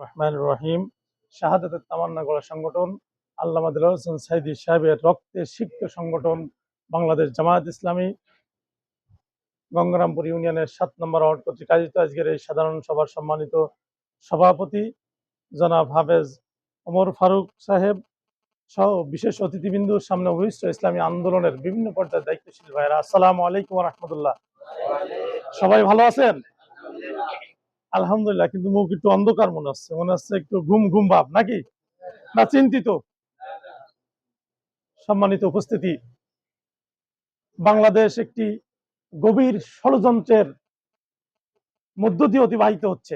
রহমান রহিম। শাহাদাতের তামান্না গড়া সংগঠন আল্লামা দেলোয়ার হোসেন সাইদী সাহেবের রক্তে সিক্ত সংগঠন বাংলাদেশ জামায়াত ইসলামী গঙ্গারামপুর ইউনিয়নের 7 নম্বর ওয়ার্ড কর্তৃক আয়োজিত আজকের এই সাধারণ সভার সম্মানিত সভাপতি জনাব হাফেজ ওমর ফারুক সাহেব সহ বিশেষ অতিথিবৃন্দ, সামনে অভিষ্ট ইসলামী আন্দোলনের বিভিন্ন পর্যায়ের দায়িত্বশীল ভাইয়েরা, আসসালামু আলাইকুম ওয়া রাহমাতুল্লাহ। সবাই ভালো আছেন? আলহামদুলিল্লাহ। কিন্তু মুখ একটু অন্ধকার মনে হচ্ছে একটু ঘুম ঘুম ভাব, নাকি না চিন্তিত? সম্মানিত উপস্থিতি, বাংলাদেশ একটি গভীর ষড়যন্ত্রের মধ্য দিয়ে অতিবাহিত হচ্ছে।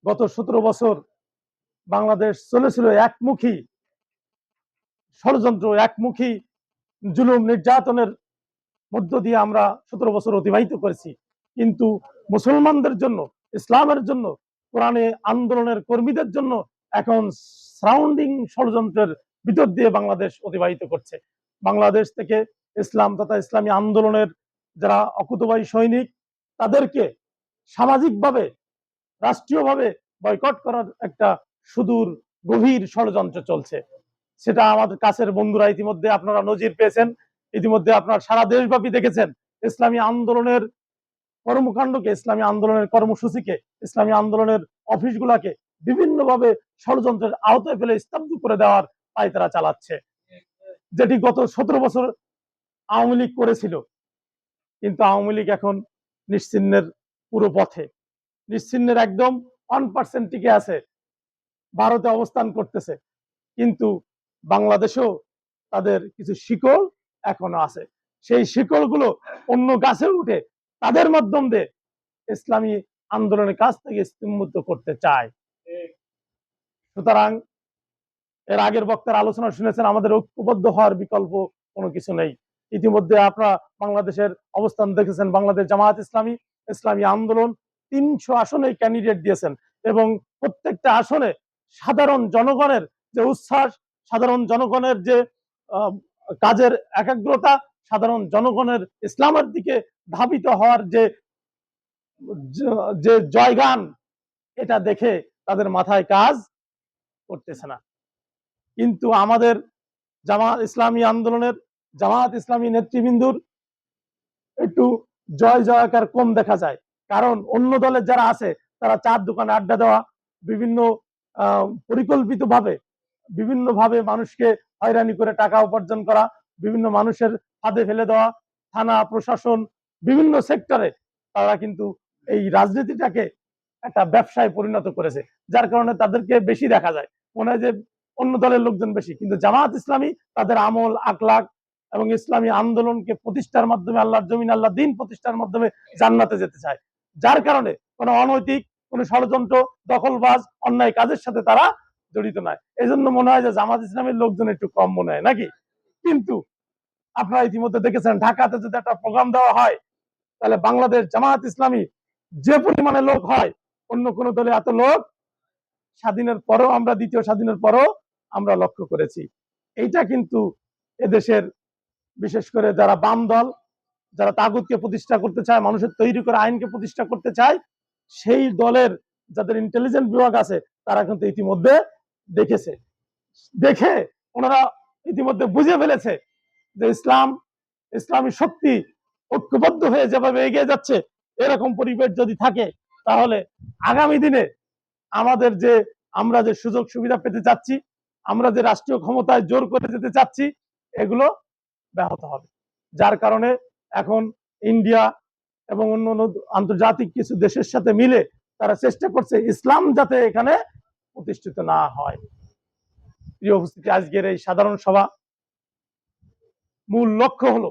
গত 17 বছর বাংলাদেশ চলেছিল একমুখী ষড়যন্ত্র, একমুখী জুলুম নির্যাতনের মধ্য দিয়ে আমরা 17 বছর অতিবাহিত করেছি। কিন্তু মুসলমানদের জন্য, ইসলামের জন্য, কোরআনে আন্দোলনের কর্মীদের জন্য এখন সারাউন্ডিং ষড়যন্ত্রের ভিতর দিয়ে বাংলাদেশ অতিবাহিত করছে। বাংলাদেশ থেকে ইসলাম তথা ইসলামী আন্দোলনের যারা অকুতোবায়ী সৈনিক, তাদেরকে সামাজিকভাবে, রাষ্ট্রীয়ভাবে বয়কট করার একটা সুদূর গভীর ষড়যন্ত্র চলছে। সেটা আমাদের কাছের বন্ধুরা ইতিমধ্যে আপনারা নজির পেয়েছেন, ইতিমধ্যে আপনারা সারা দেশব্যাপী দেখেছেন। ইসলামী আন্দোলনের কর্মকাণ্ডকে, ইসলামী আন্দোলনের কর্মসূচিকে, ইসলামী আন্দোলনের অফিসগুলাকে বিভিন্নভাবে ষড়যন্ত্রের আওতায় ফেলে স্তব্ধ করে দেওয়ার পায়তারা চালাচ্ছে, যেটি গত 17 বছর আওয়ামী লীগ করেছিল। কিন্তু আওয়ামী লীগ এখন নিশ্চিহ্নের পুরো পথে, নিশ্চিহ্নের একদম 1% টিকে আছে, ভারতে অবস্থান করতেছে। কিন্তু বাংলাদেশেও তাদের কিছু শিকড় এখনো আছে। সেই শিকড়গুলো অন্য গাছে উঠে তাদের মাধ্যম দিয়ে ইসলামী আন্দোলনের কাছ থেকে স্তম্ভিত করতে চায়। সুতরাং এর আগের বক্তার আলোচনা শুনেছেন, আমাদের ঐক্যবদ্ধ হওয়ার বিকল্প কোনো কিছু নেই। ইতিমধ্যে আপনারা বাংলাদেশের অবস্থান দেখেছেন। বাংলাদেশ জামায়াত ইসলামী, ইসলামী আন্দোলন 300 আসনে ক্যান্ডিডেট দিয়েছেন এবং প্রত্যেকটা আসনে সাধারণ জনগণের যে উচ্ছ্বাস, সাধারণ জনগণের যে কাজের একাগ্রতা, সাধারণ জনগণের ইসলামের দিকে ধাবিত হওয়ার যে জয়গান, এটা দেখে তাদের মাথায় কাজ করতেছে না। কিন্তু আমাদের জামাত ইসলামী আন্দোলনের, জামাত ইসলামী নেতৃবৃন্দুর একটু জয় জয়কার কম দেখা যায়। কারণ অন্য দলের যারা আছে তারা চার দোকানে আড্ডা দেওয়া, বিভিন্ন পরিকল্পিতভাবে বিভিন্নভাবে মানুষকে হয়রানি করে টাকা উপার্জন করা, বিভিন্ন মানুষের ফাঁদে ফেলে দেওয়া, থানা প্রশাসন বিভিন্ন সেক্টরে তারা কিন্তু এই রাজনীতিটাকে একটা ব্যবসায় পরিণত করেছে। যার কারণে তাদেরকে বেশি দেখা যায়, মনে হয় যে অন্য দলের লোকজন বেশি। কিন্তু জামাত ইসলামী তাদের আমল আখলাক এবং ইসলামী আন্দোলনকে প্রতিষ্ঠার মাধ্যমে আল্লাহর জমিন, আল্লাহ দিন প্রতিষ্ঠার মাধ্যমে জান্নাতে যেতে চায়। যার কারণে কোনো অনৈতিক, কোনো ষড়যন্ত্র, দখলবাজ, অন্যায় কাজের সাথে তারা জড়িত নয়। এই জন্য মনে হয় যে জামাত ইসলামের লোকজন একটু কম মনে হয়, নাকি? কিন্তু আপনারা ইতিমধ্যে দেখেছেন, ঢাকাতে যদি একটা প্রোগ্রাম দেওয়া হয়, তাহলে বাংলাদেশ জামাত ইসলামী যে পরিমাণে লোক হয়, অন্য কোন দলে এত লোক স্বাধীনের পরেও, আমরা দ্বিতীয় স্বাধীনের পরেও আমরা লক্ষ্য করেছি। এইটা কিন্তু এদেশের বিশেষ করে যারা বাম দল, যারা তাগুতকে প্রতিষ্ঠা করতে চায়, মানুষের তৈরি করা আইনকে প্রতিষ্ঠা করতে চায়, সেই দলের যাদের ইন্টেলিজেন্ট বিভাগ আছে তারা কিন্তু ইতিমধ্যে দেখেছে, দেখে ওনারা ইতিমধ্যে বুঝে ফেলেছে যে ইসলামী শক্তি ঐক্যবদ্ধ হয়ে যেভাবে এগিয়ে যাচ্ছে, এরকম পরিবেশ যদি থাকে তাহলে আগামী দিনে আমরা যে সুযোগ সুবিধা পেতে চাচ্ছি, আমরা যে রাষ্ট্রীয় ক্ষমতায় জোর করে যেতে চাচ্ছি, এগুলো ব্যাহত হবে। যার কারণে এখন ইন্ডিয়া এবং অন্য আন্তর্জাতিক কিছু দেশের সাথে মিলে তারা চেষ্টা করছে ইসলাম যাতে এখানে প্রতিষ্ঠিত না হয়। প্রিয় উপস্থিতি, আজকের এই সাধারণ সভা মূল লক্ষ্য হলো